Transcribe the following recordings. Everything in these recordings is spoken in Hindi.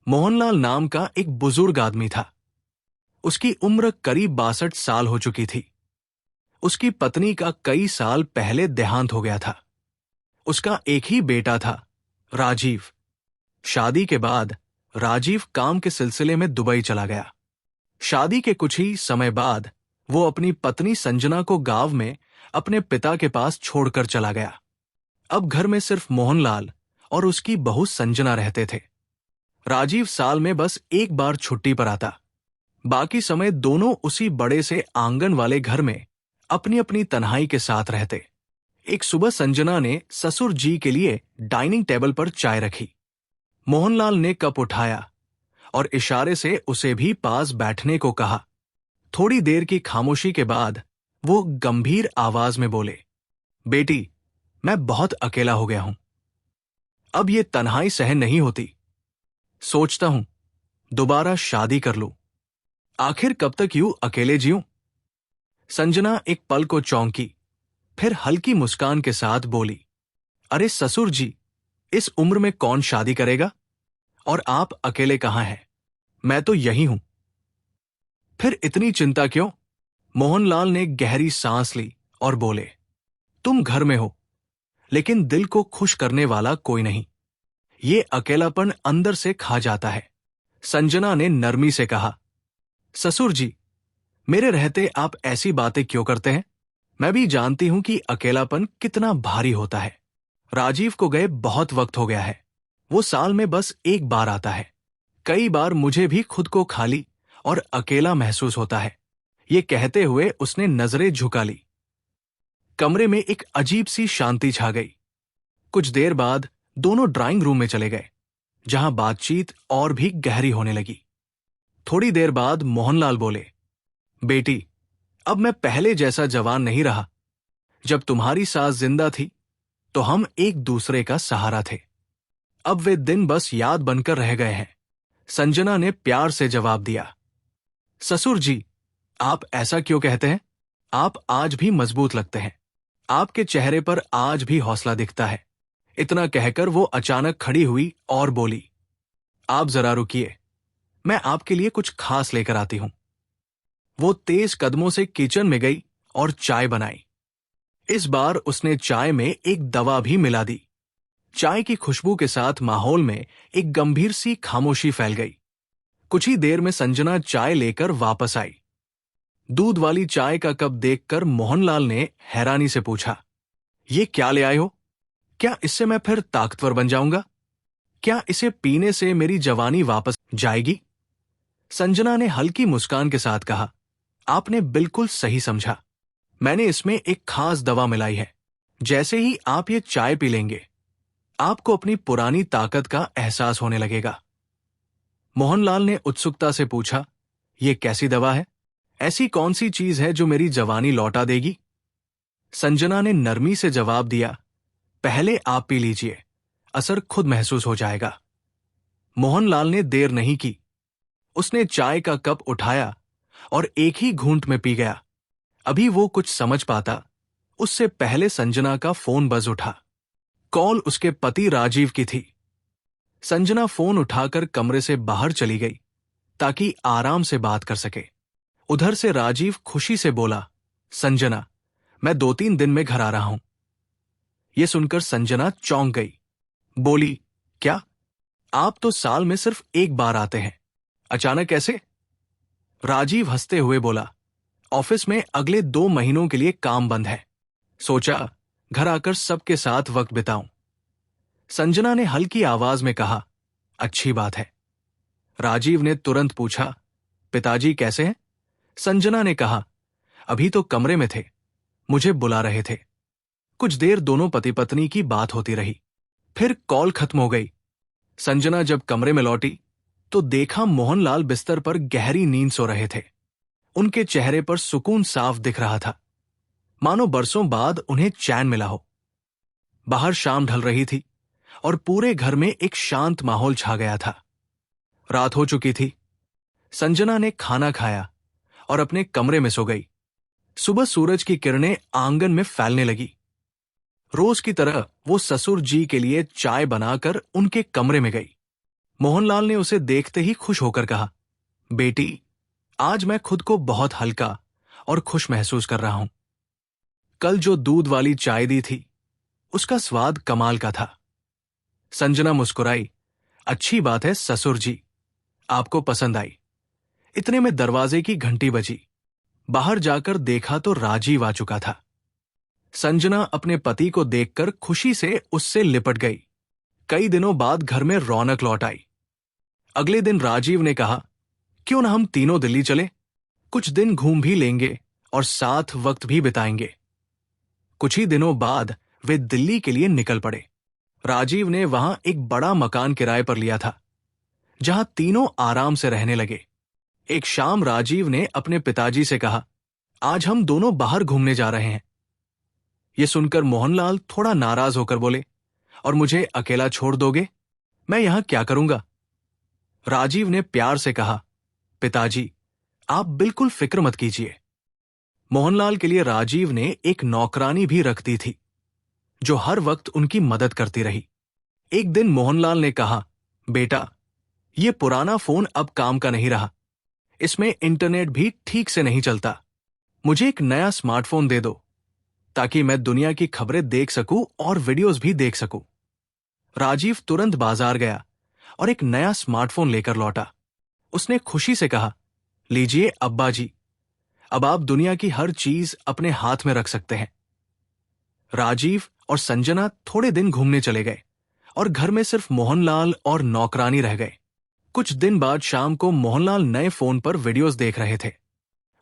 मोहनलाल नाम का एक बुजुर्ग आदमी था। उसकी उम्र करीब 62 साल हो चुकी थी। उसकी पत्नी का कई साल पहले देहांत हो गया था। उसका एक ही बेटा था, राजीव। शादी के बाद राजीव काम के सिलसिले में दुबई चला गया। शादी के कुछ ही समय बाद वो अपनी पत्नी संजना को गांव में अपने पिता के पास छोड़कर चला गया। अब घर में सिर्फ मोहनलाल और उसकी बहू संजना रहते थे। राजीव साल में बस एक बार छुट्टी पर आता। बाकी समय दोनों उसी बड़े से आंगन वाले घर में अपनी अपनी तन्हाई के साथ रहते। एक सुबह संजना ने ससुर जी के लिए डाइनिंग टेबल पर चाय रखी। मोहनलाल ने कप उठाया और इशारे से उसे भी पास बैठने को कहा। थोड़ी देर की खामोशी के बाद वो गंभीर आवाज में बोले, बेटी, मैं बहुत अकेला हो गया हूं। अब ये तन्हाई सहन नहीं होती। सोचता हूं दोबारा शादी कर लूं। आखिर कब तक यूं अकेले जीऊं? संजना एक पल को चौंकी, फिर हल्की मुस्कान के साथ बोली, अरे ससुर जी, इस उम्र में कौन शादी करेगा? और आप अकेले कहां हैं? मैं तो यही हूं। फिर इतनी चिंता क्यों? मोहनलाल ने गहरी सांस ली और बोले, तुम घर में हो, लेकिन दिल को खुश करने वाला कोई नहीं। ये अकेलापन अंदर से खा जाता है। संजना ने नरमी से कहा, ससुर जी, मेरे रहते आप ऐसी बातें क्यों करते हैं? मैं भी जानती हूं कि अकेलापन कितना भारी होता है। राजीव को गए बहुत वक्त हो गया है। वो साल में बस एक बार आता है। कई बार मुझे भी खुद को खाली और अकेला महसूस होता है। ये कहते हुए उसने नजरें झुका ली। कमरे में एक अजीब सी शांति छा गई। कुछ देर बाद दोनों ड्राइंग रूम में चले गए, जहां बातचीत और भी गहरी होने लगी। थोड़ी देर बाद मोहनलाल बोले, बेटी, अब मैं पहले जैसा जवान नहीं रहा। जब तुम्हारी सास जिंदा थी तो हम एक दूसरे का सहारा थे। अब वे दिन बस याद बनकर रह गए हैं। संजना ने प्यार से जवाब दिया, ससुर जी, आप ऐसा क्यों कहते हैं? आप आज भी मजबूत लगते हैं। आपके चेहरे पर आज भी हौसला दिखता है। इतना कहकर वो अचानक खड़ी हुई और बोली, आप जरा रुकिए, मैं आपके लिए कुछ खास लेकर आती हूं। वो तेज कदमों से किचन में गई और चाय बनाई। इस बार उसने चाय में एक दवा भी मिला दी। चाय की खुशबू के साथ माहौल में एक गंभीर सी खामोशी फैल गई। कुछ ही देर में संजना चाय लेकर वापस आई। दूध वाली चाय का कप देखकर मोहनलाल ने हैरानी से पूछा, ये क्या ले आए हो? क्या इससे मैं फिर ताकतवर बन जाऊंगा? क्या इसे पीने से मेरी जवानी वापस जाएगी? संजना ने हल्की मुस्कान के साथ कहा, आपने बिल्कुल सही समझा। मैंने इसमें एक खास दवा मिलाई है। जैसे ही आप ये चाय पी लेंगे, आपको अपनी पुरानी ताकत का एहसास होने लगेगा। मोहनलाल ने उत्सुकता से पूछा, ये कैसी दवा है? ऐसी कौन सी चीज है जो मेरी जवानी लौटा देगी? संजना ने नरमी से जवाब दिया, पहले आप पी लीजिए, असर खुद महसूस हो जाएगा। मोहनलाल ने देर नहीं की। उसने चाय का कप उठाया और एक ही घूंट में पी गया। अभी वो कुछ समझ पाता, उससे पहले संजना का फोन बज उठा। कॉल उसके पति राजीव की थी। संजना फोन उठाकर कमरे से बाहर चली गई ताकि आराम से बात कर सके। उधर से राजीव खुशी से बोला, संजना, मैं 2-3 दिन में घर आ रहा हूं। यह सुनकर संजना चौंक गई। बोली, क्या? आप तो साल में सिर्फ एक बार आते हैं, अचानक कैसे? राजीव हंसते हुए बोला, ऑफिस में अगले 2 महीनों के लिए काम बंद है। सोचा घर आकर सबके साथ वक्त बिताऊं। संजना ने हल्की आवाज में कहा, अच्छी बात है। राजीव ने तुरंत पूछा, पिताजी कैसे हैं? संजना ने कहा, अभी तो कमरे में थे, मुझे बुला रहे थे। कुछ देर दोनों पति पत्नी की बात होती रही। फिर कॉल खत्म हो गई। संजना जब कमरे में लौटी तो देखा मोहनलाल बिस्तर पर गहरी नींद सो रहे थे। उनके चेहरे पर सुकून साफ दिख रहा था, मानो बरसों बाद उन्हें चैन मिला हो। बाहर शाम ढल रही थी और पूरे घर में एक शांत माहौल छा गया था। रात हो चुकी थी। संजना ने खाना खाया और अपने कमरे में सो गई। सुबह सूरज की किरणें आंगन में फैलने लगी। रोज की तरह वो ससुर जी के लिए चाय बनाकर उनके कमरे में गई। मोहनलाल ने उसे देखते ही खुश होकर कहा, बेटी, आज मैं खुद को बहुत हल्का और खुश महसूस कर रहा हूं। कल जो दूध वाली चाय दी थी, उसका स्वाद कमाल का था। संजना मुस्कुराई, अच्छी बात है ससुर जी, आपको पसंद आई। इतने में दरवाजे की घंटी बजी। बाहर जाकर देखा तो राजीव आ चुका था। संजना अपने पति को देखकर खुशी से उससे लिपट गई। कई दिनों बाद घर में रौनक लौट आई। अगले दिन राजीव ने कहा, क्यों ना हम तीनों दिल्ली चले, कुछ दिन घूम भी लेंगे और साथ वक्त भी बिताएंगे। कुछ ही दिनों बाद वे दिल्ली के लिए निकल पड़े। राजीव ने वहां एक बड़ा मकान किराए पर लिया था, जहां तीनों आराम से रहने लगे। एक शाम राजीव ने अपने पिताजी से कहा, आज हम दोनों बाहर घूमने जा रहे हैं। यह सुनकर मोहनलाल थोड़ा नाराज होकर बोले, और मुझे अकेला छोड़ दोगे? मैं यहां क्या करूंगा? राजीव ने प्यार से कहा, पिताजी, आप बिल्कुल फिक्र मत कीजिए। मोहनलाल के लिए राजीव ने एक नौकरानी भी रख दी थी, जो हर वक्त उनकी मदद करती रही। एक दिन मोहनलाल ने कहा, बेटा, यह पुराना फोन अब काम का नहीं रहा। इसमें इंटरनेट भी ठीक से नहीं चलता। मुझे एक नया स्मार्टफोन दे दो, ताकि मैं दुनिया की खबरें देख सकूं और वीडियोस भी देख सकूं। राजीव तुरंत बाजार गया और एक नया स्मार्टफोन लेकर लौटा। उसने खुशी से कहा, लीजिए अब्बा जी, अब आप दुनिया की हर चीज अपने हाथ में रख सकते हैं। राजीव और संजना थोड़े दिन घूमने चले गए और घर में सिर्फ मोहनलाल और नौकरानी रह गए। कुछ दिन बाद शाम को मोहनलाल नए फोन पर वीडियोस देख रहे थे।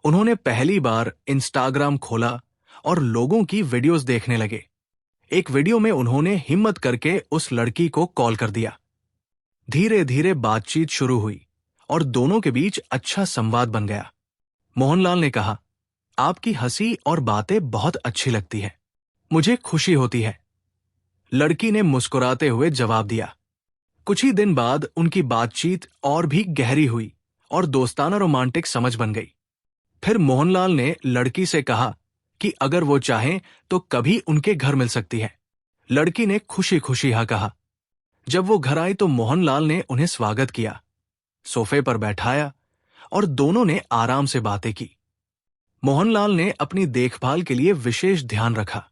उन्होंने पहली बार इंस्टाग्राम खोला और लोगों की वीडियोस देखने लगे। एक वीडियो में उन्होंने हिम्मत करके उस लड़की को कॉल कर दिया। धीरे धीरे बातचीत शुरू हुई और दोनों के बीच अच्छा संवाद बन गया। मोहनलाल ने कहा, आपकी हंसी और बातें बहुत अच्छी लगती है, मुझे खुशी होती है। लड़की ने मुस्कुराते हुए जवाब दिया। कुछ ही दिन बाद उनकी बातचीत और भी गहरी हुई और दोस्ताना रोमांटिक समझ बन गई। फिर मोहनलाल ने लड़की से कहा कि अगर वो चाहें तो कभी उनके घर मिल सकती है। लड़की ने खुशी खुशी हाँ कहा। जब वो घर आई तो मोहनलाल ने उन्हें स्वागत किया, सोफे पर बैठाया और दोनों ने आराम से बातें की। मोहनलाल ने अपनी देखभाल के लिए विशेष ध्यान रखा,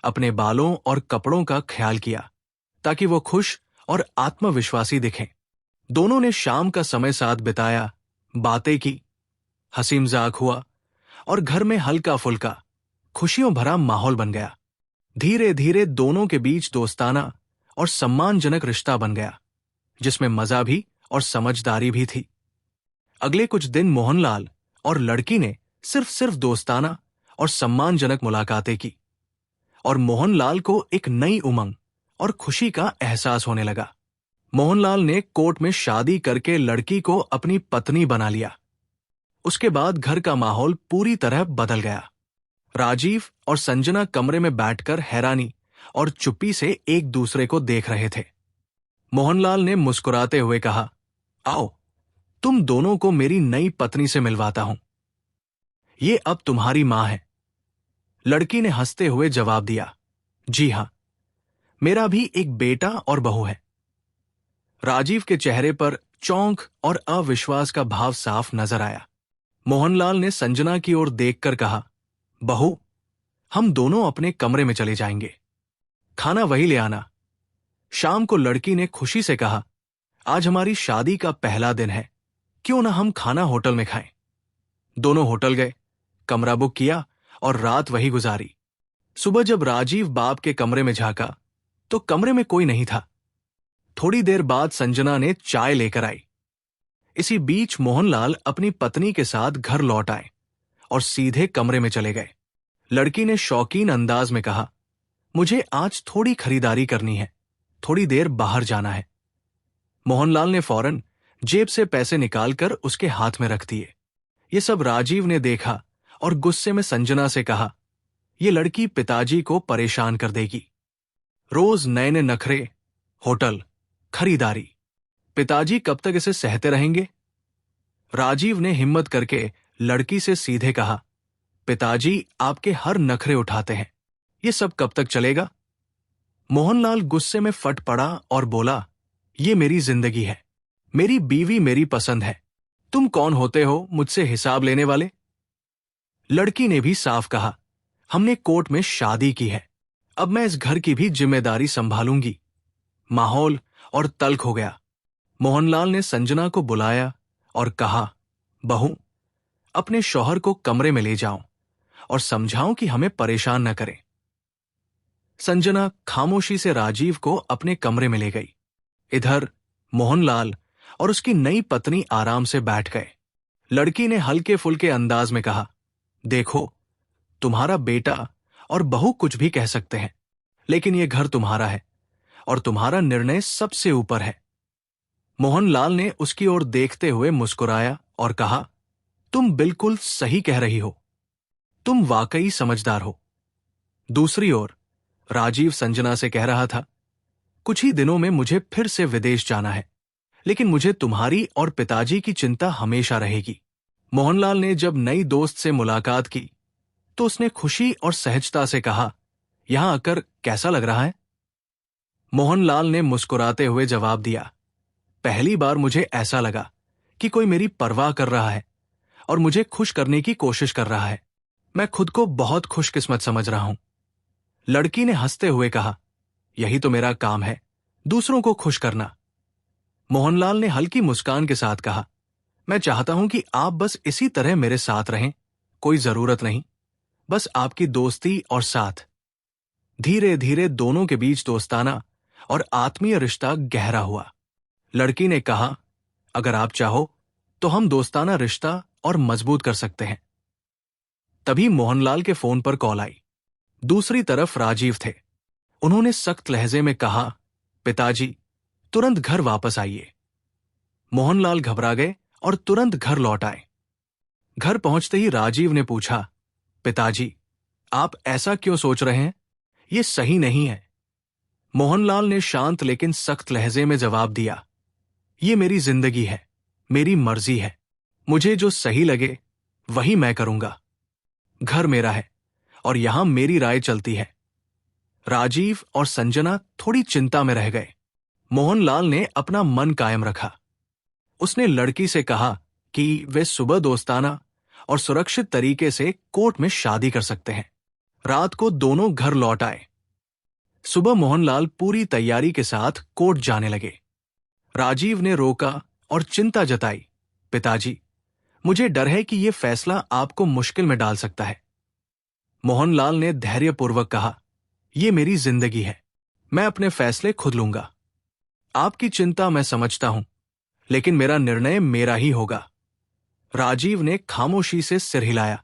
अपने बालों और कपड़ों का ख्याल किया ताकि वो खुश और आत्मविश्वासी दिखें। दोनों ने शाम का समय साथ बिताया, बातें की, हंसी मजाक हुआ और घर में हल्का फुल्का खुशियों भरा माहौल बन गया। धीरे धीरे दोनों के बीच दोस्ताना और सम्मानजनक रिश्ता बन गया, जिसमें मजा भी और समझदारी भी थी। अगले कुछ दिन मोहनलाल और लड़की ने सिर्फ दोस्ताना और सम्मानजनक मुलाकातें की और मोहनलाल को एक नई उमंग और खुशी का एहसास होने लगा। मोहनलाल ने कोर्ट में शादी करके लड़की को अपनी पत्नी बना लिया। उसके बाद घर का माहौल पूरी तरह बदल गया। राजीव और संजना कमरे में बैठकर हैरानी और चुप्पी से एक दूसरे को देख रहे थे। मोहनलाल ने मुस्कुराते हुए कहा, आओ, तुम दोनों को मेरी नई पत्नी से मिलवाता हूं। ये अब तुम्हारी मां है। लड़की ने हंसते हुए जवाब दिया, जी हां, मेरा भी एक बेटा और बहू है। राजीव के चेहरे पर चौंक और अविश्वास का भाव साफ नजर आया। मोहनलाल ने संजना की ओर देखकर कहा, बहू, हम दोनों अपने कमरे में चले जाएंगे, खाना वही ले आना। शाम को लड़की ने खुशी से कहा, आज हमारी शादी का पहला दिन है, क्यों ना हम खाना होटल में खाएं। दोनों होटल गए, कमरा बुक किया और रात वही गुजारी। सुबह जब राजीव बाप के कमरे में झांका तो कमरे में कोई नहीं था। थोड़ी देर बाद संजना ने चाय लेकर आई। इसी बीच मोहनलाल अपनी पत्नी के साथ घर लौट आए और सीधे कमरे में चले गए। लड़की ने शौकीन अंदाज में कहा, मुझे आज थोड़ी खरीदारी करनी है, थोड़ी देर बाहर जाना है। मोहनलाल ने फौरन जेब से पैसे निकालकर उसके हाथ में रख दिए। ये सब राजीव ने देखा और गुस्से में संजना से कहा, ये लड़की पिताजी को परेशान कर देगी। रोज नए नए नखरे, होटल, खरीदारी, पिताजी कब तक इसे सहते रहेंगे? राजीव ने हिम्मत करके लड़की से सीधे कहा, पिताजी आपके हर नखरे उठाते हैं, ये सब कब तक चलेगा? मोहनलाल गुस्से में फट पड़ा और बोला, ये मेरी जिंदगी है, मेरी बीवी मेरी पसंद है। तुम कौन होते हो मुझसे हिसाब लेने वाले? लड़की ने भी साफ कहा, हमने कोर्ट में शादी की है, अब मैं इस घर की भी जिम्मेदारी संभालूंगी। माहौल और तल्ख हो गया। मोहनलाल ने संजना को बुलाया और कहा, बहू, अपने शौहर को कमरे में ले जाओ और समझाओ कि हमें परेशान न करें। संजना खामोशी से राजीव को अपने कमरे में ले गई। इधर मोहनलाल और उसकी नई पत्नी आराम से बैठ गए। लड़की ने हल्के फुल्के अंदाज में कहा, देखो, तुम्हारा बेटा और बहू कुछ भी कह सकते हैं, लेकिन यह घर तुम्हारा है और तुम्हारा निर्णय सबसे ऊपर है। मोहनलाल ने उसकी ओर देखते हुए मुस्कुराया और कहा, तुम बिल्कुल सही कह रही हो, तुम वाकई समझदार हो। दूसरी ओर राजीव संजना से कह रहा था, कुछ ही दिनों में मुझे फिर से विदेश जाना है, लेकिन मुझे तुम्हारी और पिताजी की चिंता हमेशा रहेगी। मोहनलाल ने जब नई दोस्त से मुलाकात की तो उसने खुशी और सहजता से कहा, यहां आकर कैसा लग रहा है? मोहनलाल ने मुस्कुराते हुए जवाब दिया, पहली बार मुझे ऐसा लगा कि कोई मेरी परवाह कर रहा है और मुझे खुश करने की कोशिश कर रहा है। मैं खुद को बहुत खुशकिस्मत समझ रहा हूं। लड़की ने हंसते हुए कहा, यही तो मेरा काम है, दूसरों को खुश करना। मोहनलाल ने हल्की मुस्कान के साथ कहा, मैं चाहता हूं कि आप बस इसी तरह मेरे साथ रहें, कोई जरूरत नहीं, बस आपकी दोस्ती और साथ। धीरे धीरे दोनों के बीच दोस्ताना और आत्मीय रिश्ता गहरा हुआ। लड़की ने कहा, अगर आप चाहो तो हम दोस्ताना रिश्ता और मजबूत कर सकते हैं। तभी मोहनलाल के फोन पर कॉल आई। दूसरी तरफ राजीव थे। उन्होंने सख्त लहजे में कहा, पिताजी, तुरंत घर वापस आइए। मोहनलाल घबरा गए और तुरंत घर लौट आए। घर पहुंचते ही राजीव ने पूछा, पिताजी, आप ऐसा क्यों सोच रहे हैं? ये सही नहीं है। मोहनलाल ने शांत लेकिन सख्त लहजे में जवाब दिया, ये मेरी जिंदगी है, मेरी मर्जी है, मुझे जो सही लगे वही मैं करूंगा। घर मेरा है और यहां मेरी राय चलती है। राजीव और संजना थोड़ी चिंता में रह गए। मोहनलाल ने अपना मन कायम रखा। उसने लड़की से कहा कि वे सुबह दोस्ताना और सुरक्षित तरीके से कोर्ट में शादी कर सकते हैं। रात को दोनों घर लौट आए। सुबह मोहनलाल पूरी तैयारी के साथ कोर्ट जाने लगे। राजीव ने रोका और चिंता जताई, पिताजी, मुझे डर है कि यह फैसला आपको मुश्किल में डाल सकता है। मोहनलाल ने धैर्यपूर्वक कहा, यह मेरी जिंदगी है, मैं अपने फैसले खुद लूंगा। आपकी चिंता मैं समझता हूं, लेकिन मेरा निर्णय मेरा ही होगा। राजीव ने खामोशी से सिर हिलाया।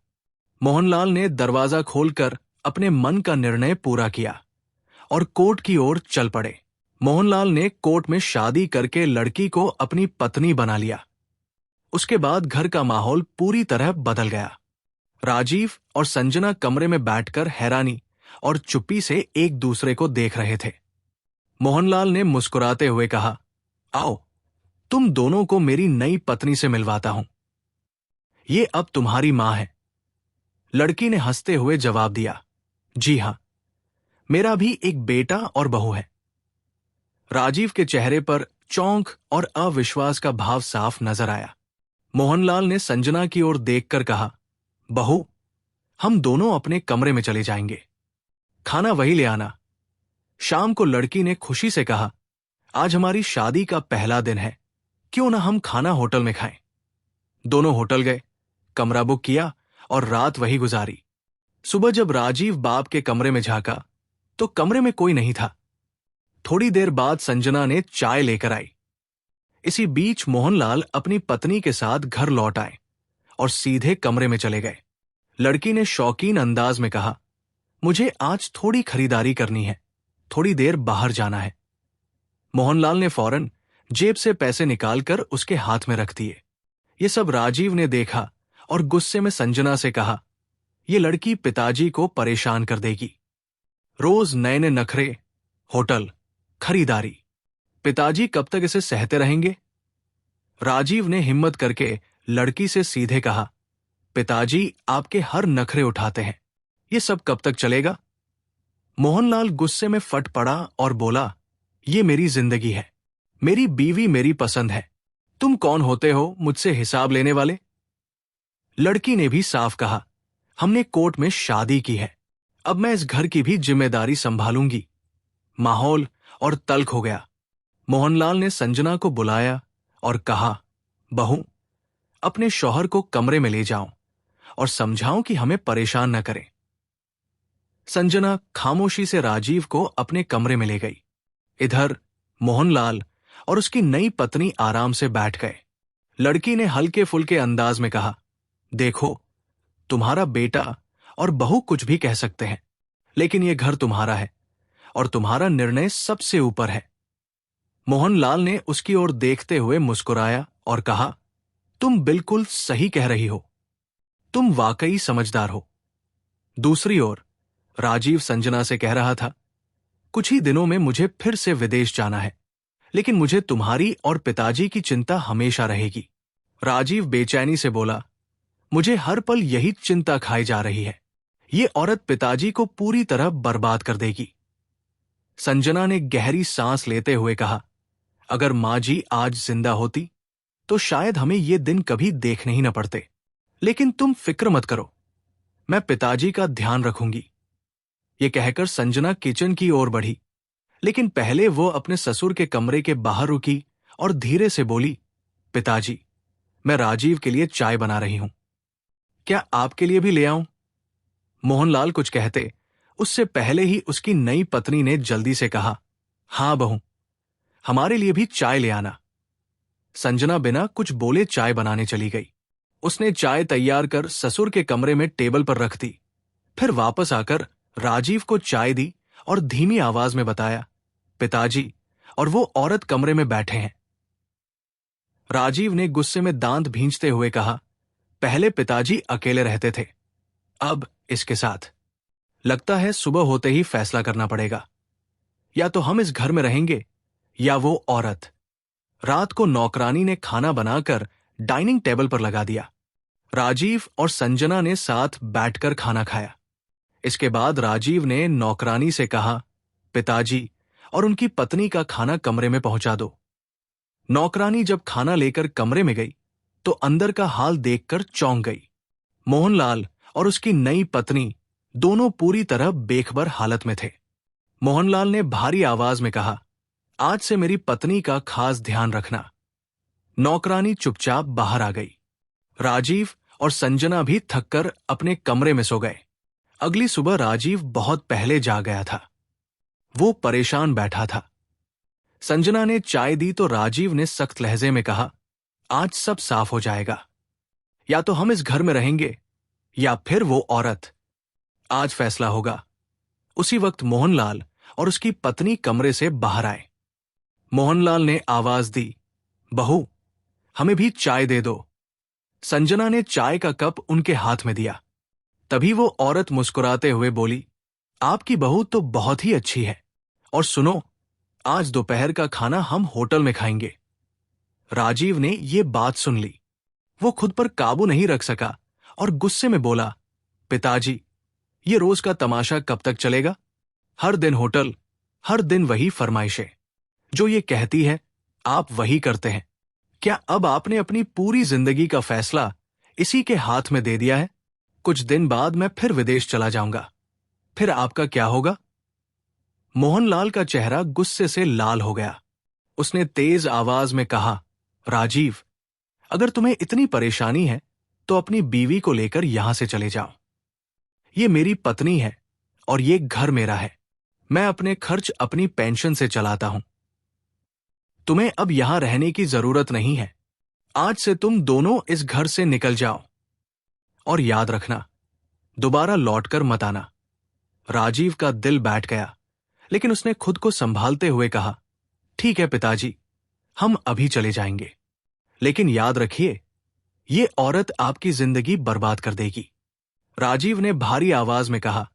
मोहनलाल ने दरवाजा खोलकर अपने मन का निर्णय पूरा किया और कोर्ट की ओर चल पड़े। मोहनलाल ने कोर्ट में शादी करके लड़की को अपनी पत्नी बना लिया। उसके बाद घर का माहौल पूरी तरह बदल गया। राजीव और संजना कमरे में बैठकर हैरानी और चुप्पी से एक दूसरे को देख रहे थे। मोहनलाल ने मुस्कुराते हुए कहा, आओ, तुम दोनों को मेरी नई पत्नी से मिलवाता हूं। ये अब तुम्हारी मां है। लड़की ने हंसते हुए जवाब दिया, जी हां, मेरा भी एक बेटा और बहू है। राजीव के चेहरे पर चौंक और अविश्वास का भाव साफ नजर आया। मोहनलाल ने संजना की ओर देखकर कहा, बहू, हम दोनों अपने कमरे में चले जाएंगे, खाना वही ले आना। शाम को लड़की ने खुशी से कहा, आज हमारी शादी का पहला दिन है, क्यों ना हम खाना होटल में खाएं। दोनों होटल गए, कमरा बुक किया और रात वही गुजारी। सुबह जब राजीव बाप के कमरे में झांका तो कमरे में कोई नहीं था। थोड़ी देर बाद संजना ने चाय लेकर आई। इसी बीच मोहनलाल अपनी पत्नी के साथ घर लौट आए और सीधे कमरे में चले गए। लड़की ने शौकीन अंदाज में कहा, मुझे आज थोड़ी खरीदारी करनी है, थोड़ी देर बाहर जाना है। मोहनलाल ने फौरन जेब से पैसे निकालकर उसके हाथ में रख दिए। ये सब राजीव ने देखा और गुस्से में संजना से कहा, ये लड़की पिताजी को परेशान कर देगी। रोज नए नए नखरे, होटल, खरीदारी, पिताजी कब तक इसे सहते रहेंगे? राजीव ने हिम्मत करके लड़की से सीधे कहा, पिताजी आपके हर नखरे उठाते हैं, ये सब कब तक चलेगा? मोहनलाल गुस्से में फट पड़ा और बोला, ये मेरी जिंदगी है, मेरी बीवी मेरी पसंद है, तुम कौन होते हो मुझसे हिसाब लेने वाले? लड़की ने भी साफ कहा, हमने कोर्ट में शादी की है, अब मैं इस घर की भी जिम्मेदारी संभालूंगी। माहौल और तल्ख हो गया। मोहनलाल ने संजना को बुलाया और कहा, बहू, अपने शौहर को कमरे में ले जाओ और समझाओ कि हमें परेशान न करें। संजना खामोशी से राजीव को अपने कमरे में ले गई। इधर मोहनलाल और उसकी नई पत्नी आराम से बैठ गए। लड़की ने हल्के फुल्के अंदाज में कहा, देखो, तुम्हारा बेटा और बहू कुछ भी कह सकते हैं, लेकिन यह घर तुम्हारा है और तुम्हारा निर्णय सबसे ऊपर है। मोहनलाल ने उसकी ओर देखते हुए मुस्कुराया और कहा, तुम बिल्कुल सही कह रही हो, तुम वाकई समझदार हो। दूसरी ओर राजीव संजना से कह रहा था, कुछ ही दिनों में मुझे फिर से विदेश जाना है, लेकिन मुझे तुम्हारी और पिताजी की चिंता हमेशा रहेगी। राजीव बेचैनी से बोला, मुझे हर पल यही चिंता खाई जा रही है, ये औरत पिताजी को पूरी तरह बर्बाद कर देगी। संजना ने गहरी सांस लेते हुए कहा, अगर माँ जी आज जिंदा होती तो शायद हमें ये दिन कभी देखने ही न पड़ते, लेकिन तुम फिक्र मत करो, मैं पिताजी का ध्यान रखूंगी। ये कहकर संजना किचन की ओर बढ़ी, लेकिन पहले वो अपने ससुर के कमरे के बाहर रुकी और धीरे से बोली, पिताजी, मैं राजीव के लिए चाय बना रही हूं, क्या आपके लिए भी ले आऊं? मोहनलाल कुछ कहते उससे पहले ही उसकी नई पत्नी ने जल्दी से कहा, हां बहू, हमारे लिए भी चाय ले आना। संजना बिना कुछ बोले चाय बनाने चली गई। उसने चाय तैयार कर ससुर के कमरे में टेबल पर रख दी, फिर वापस आकर राजीव को चाय दी और धीमी आवाज में बताया, पिताजी और वो औरत कमरे में बैठे हैं। राजीव ने गुस्से में दांत भींचते हुए कहा, पहले पिताजी अकेले रहते थे, अब इसके साथ। लगता है सुबह होते ही फैसला करना पड़ेगा, या तो हम इस घर में रहेंगे या वो औरत। रात को नौकरानी ने खाना बनाकर डाइनिंग टेबल पर लगा दिया। राजीव और संजना ने साथ बैठकर खाना खाया। इसके बाद राजीव ने नौकरानी से कहा, पिताजी और उनकी पत्नी का खाना कमरे में पहुंचा दो। नौकरानी जब खाना लेकर कमरे में गई तो अंदर का हाल देखकर चौंक गई। मोहनलाल और उसकी नई पत्नी दोनों पूरी तरह बेखबर हालत में थे। मोहनलाल ने भारी आवाज में कहा, आज से मेरी पत्नी का खास ध्यान रखना। नौकरानी चुपचाप बाहर आ गई। राजीव और संजना भी थककर अपने कमरे में सो गए। अगली सुबह राजीव बहुत पहले जाग गया था। वो परेशान बैठा था। संजना ने चाय दी तो राजीव ने सख्त लहजे में कहा, आज सब साफ हो जाएगा, या तो हम इस घर में रहेंगे या फिर वो औरत। आज फैसला होगा। उसी वक्त मोहनलाल और उसकी पत्नी कमरे से बाहर आए। मोहनलाल ने आवाज दी, बहू, हमें भी चाय दे दो। संजना ने चाय का कप उनके हाथ में दिया। तभी वो औरत मुस्कुराते हुए बोली, आपकी बहू तो बहुत ही अच्छी है, और सुनो, आज दोपहर का खाना हम होटल में खाएंगे। राजीव ने ये बात सुन ली। वो खुद पर काबू नहीं रख सका और गुस्से में बोला, पिताजी, ये रोज का तमाशा कब तक चलेगा? हर दिन होटल, हर दिन वही फरमाइशें। जो ये कहती है आप वही करते हैं। क्या अब आपने अपनी पूरी जिंदगी का फैसला इसी के हाथ में दे दिया है? कुछ दिन बाद मैं फिर विदेश चला जाऊंगा, फिर आपका क्या होगा? मोहनलाल का चेहरा गुस्से से लाल हो गया। उसने तेज आवाज में कहा, राजीव, अगर तुम्हें इतनी परेशानी है तो अपनी बीवी को लेकर यहां से चले जाओ। ये मेरी पत्नी है और ये घर मेरा है। मैं अपने खर्च अपनी पेंशन से चलाता हूं। तुम्हें अब यहां रहने की जरूरत नहीं है। आज से तुम दोनों इस घर से निकल जाओ, और याद रखना, दोबारा लौटकर मत आना। राजीव का दिल बैठ गया, लेकिन उसने खुद को संभालते हुए कहा, ठीक है पिताजी, हम अभी चले जाएंगे, लेकिन याद रखिए, ये औरत आपकी जिंदगी बर्बाद कर देगी। राजीव ने भारी आवाज में कहा,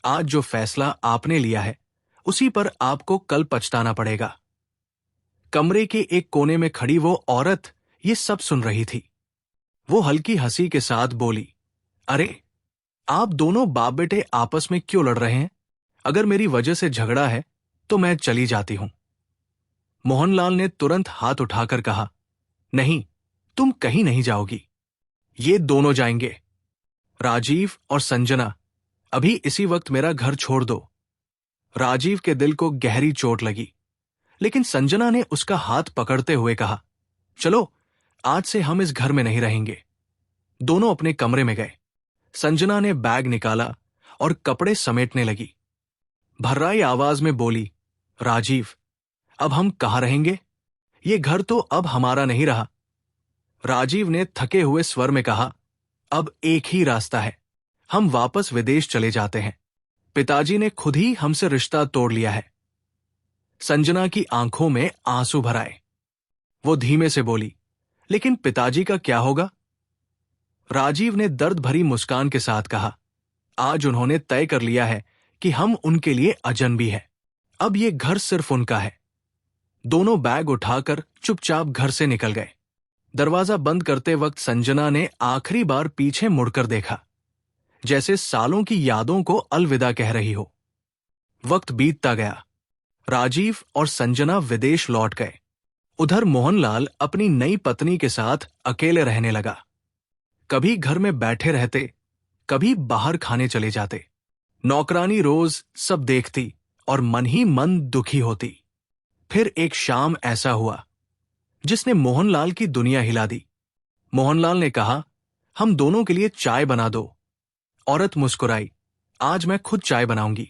आज जो फैसला आपने लिया है उसी पर आपको कल पछताना पड़ेगा। कमरे के एक कोने में खड़ी वो औरत ये सब सुन रही थी। वो हल्की हंसी के साथ बोली, अरे, आप दोनों बाप बेटे आपस में क्यों लड़ रहे हैं? अगर मेरी वजह से झगड़ा है तो मैं चली जाती हूं। मोहनलाल ने तुरंत हाथ उठाकर कहा, नहीं, तुम कहीं नहीं जाओगी, ये दोनों जाएंगे। राजीव और संजना, अभी इसी वक्त मेरा घर छोड़ दो। राजीव के दिल को गहरी चोट लगी, लेकिन संजना ने उसका हाथ पकड़ते हुए कहा, चलो, आज से हम इस घर में नहीं रहेंगे। दोनों अपने कमरे में गए। संजना ने बैग निकाला और कपड़े समेटने लगी। भर्राई आवाज में बोली, राजीव, अब हम कहाँ रहेंगे? ये घर तो अब हमारा नहीं रहा। राजीव ने थके हुए स्वर में कहा, अब एक ही रास्ता है, हम वापस विदेश चले जाते हैं। पिताजी ने खुद ही हमसे रिश्ता तोड़ लिया है। संजना की आंखों में आंसू भर आए। वो धीमे से बोली, लेकिन पिताजी का क्या होगा? राजीव ने दर्द भरी मुस्कान के साथ कहा, आज उन्होंने तय कर लिया है कि हम उनके लिए अजनबी हैं। अब ये घर सिर्फ उनका है। दोनों बैग उठाकर चुपचाप घर से निकल गए। दरवाजा बंद करते वक्त संजना ने आखिरी बार पीछे मुड़कर देखा, जैसे सालों की यादों को अलविदा कह रही हो। वक्त बीतता गया। राजीव और संजना विदेश लौट गए। उधर मोहनलाल अपनी नई पत्नी के साथ अकेले रहने लगा। कभी घर में बैठे रहते, कभी बाहर खाने चले जाते। नौकरानी रोज सब देखती और मन ही मन दुखी होती। फिर एक शाम ऐसा हुआ जिसने मोहनलाल की दुनिया हिला दी। मोहनलाल ने कहा, हम दोनों के लिए चाय बना दो। औरत मुस्कुराई, आज मैं खुद चाय बनाऊंगी।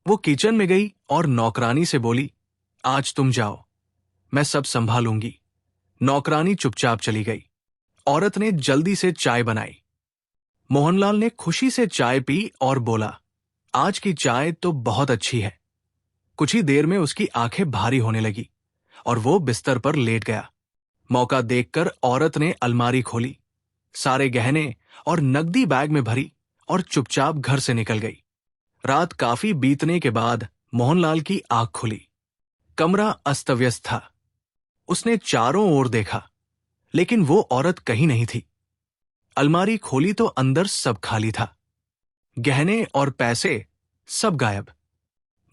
वो किचन में गई और नौकरानी से बोली, आज तुम जाओ, मैं सब संभालूंगी। नौकरानी चुपचाप चली गई। औरत ने जल्दी से चाय बनाई। मोहनलाल ने खुशी से चाय पी और बोला, आज की चाय तो बहुत अच्छी है। कुछ ही देर में उसकी आंखें भारी होने लगी और वो बिस्तर पर लेट गया। मौका देखकर औरत ने अलमारी खोली, सारे गहने और नकदी बैग में भरी और चुपचाप घर से निकल गई। रात काफी बीतने के बाद मोहनलाल की आंख खुली। कमरा अस्त व्यस्त था। उसने चारों ओर देखा, लेकिन वो औरत कहीं नहीं थी। अलमारी खोली तो अंदर सब खाली था। गहने और पैसे सब गायब।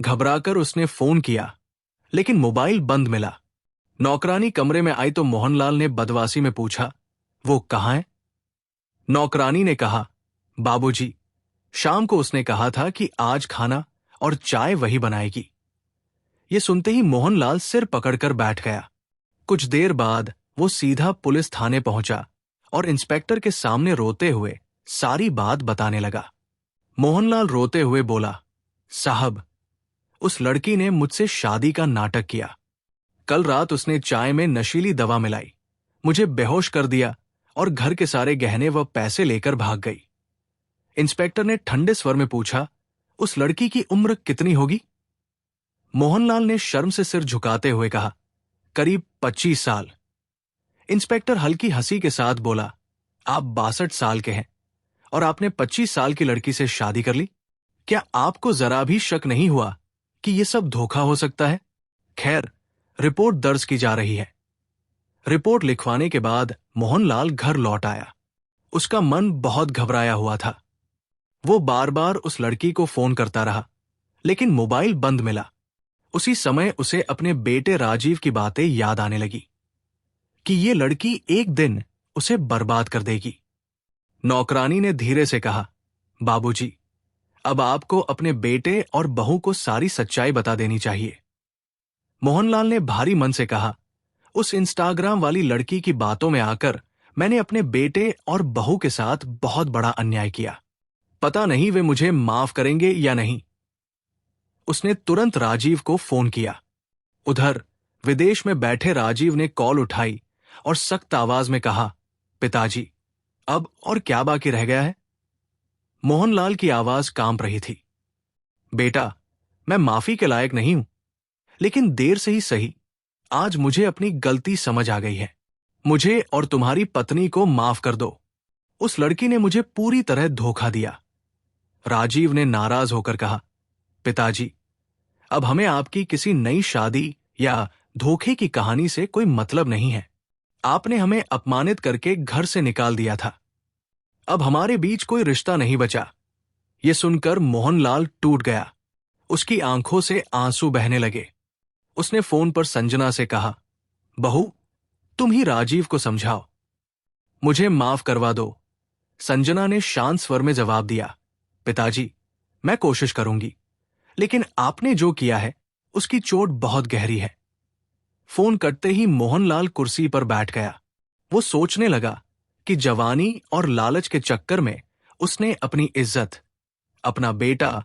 घबराकर उसने फोन किया, लेकिन मोबाइल बंद मिला। नौकरानी कमरे में आई तो मोहनलाल ने बदवासी में पूछा, वो कहाँ है? नौकरानी ने कहा, बाबूजी, शाम को उसने कहा था कि आज खाना और चाय वही बनाएगी। ये सुनते ही मोहनलाल सिर पकड़कर बैठ गया। कुछ देर बाद वो सीधा पुलिस थाने पहुंचा और इंस्पेक्टर के सामने रोते हुए सारी बात बताने लगा। मोहनलाल रोते हुए बोला, साहब, उस लड़की ने मुझसे शादी का नाटक किया। कल रात उसने चाय में नशीली दवा मिलाई, मुझे बेहोश कर दिया और घर के सारे गहने व पैसे लेकर भाग गई। इंस्पेक्टर ने ठंडे स्वर में पूछा, उस लड़की की उम्र कितनी होगी? मोहनलाल ने शर्म से सिर झुकाते हुए कहा, करीब 25 साल। इंस्पेक्टर हल्की हंसी के साथ बोला, आप 62 साल के हैं और आपने 25 साल की लड़की से शादी कर ली? क्या आपको जरा भी शक नहीं हुआ कि यह सब धोखा हो सकता है? खैर, रिपोर्ट दर्ज की जा रही है। रिपोर्ट लिखवाने के बाद मोहनलाल घर लौट आया। उसका मन बहुत घबराया हुआ था। वो बार बार उस लड़की को फोन करता रहा, लेकिन मोबाइल बंद मिला। उसी समय उसे अपने बेटे राजीव की बातें याद आने लगी कि ये लड़की एक दिन उसे बर्बाद कर देगी। नौकरानी ने धीरे से कहा, बाबूजी, अब आपको अपने बेटे और बहू को सारी सच्चाई बता देनी चाहिए। मोहनलाल ने भारी मन से कहा, उस इंस्टाग्राम वाली लड़की की बातों में आकर मैंने अपने बेटे और बहू के साथ बहुत बड़ा अन्याय किया। पता नहीं वे मुझे माफ करेंगे या नहीं। उसने तुरंत राजीव को फोन किया। उधर विदेश में बैठे राजीव ने कॉल उठाई और सख्त आवाज में कहा, पिताजी, अब और क्या बाकी रह गया है? मोहनलाल की आवाज कांप रही थी। बेटा, मैं माफी के लायक नहीं हूं, लेकिन देर से ही सही, आज मुझे अपनी गलती समझ आ गई है। मुझे और तुम्हारी पत्नी को माफ कर दो। उस लड़की ने मुझे पूरी तरह धोखा दिया। राजीव ने नाराज होकर कहा, पिताजी, अब हमें आपकी किसी नई शादी या धोखे की कहानी से कोई मतलब नहीं है। आपने हमें अपमानित करके घर से निकाल दिया था। अब हमारे बीच कोई रिश्ता नहीं बचा। ये सुनकर मोहनलाल टूट गया। उसकी आंखों से आंसू बहने लगे। उसने फोन पर संजना से कहा, बहू, तुम ही राजीव को समझाओ। मुझे माफ करवा दो, संजना ने शांत स्वर में जवाब दिया। पिताजी, मैं कोशिश करूंगी, लेकिन आपने जो किया है उसकी चोट बहुत गहरी है। फोन कटते ही मोहनलाल कुर्सी पर बैठ गया। वो सोचने लगा कि जवानी और लालच के चक्कर में उसने अपनी इज्जत, अपना बेटा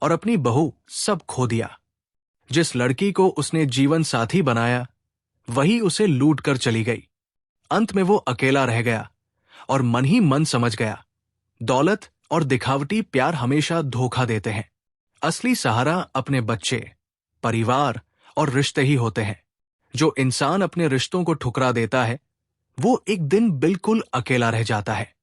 और अपनी बहू सब खो दिया। जिस लड़की को उसने जीवन साथी बनाया, वही उसे लूट कर चली गई। अंत में वो अकेला रह गया और मन ही मन समझ गया, दौलत और दिखावटी प्यार हमेशा धोखा देते हैं। असली सहारा अपने बच्चे, परिवार और रिश्ते ही होते हैं। जो इंसान अपने रिश्तों को ठुकरा देता है, वो एक दिन बिल्कुल अकेला रह जाता है।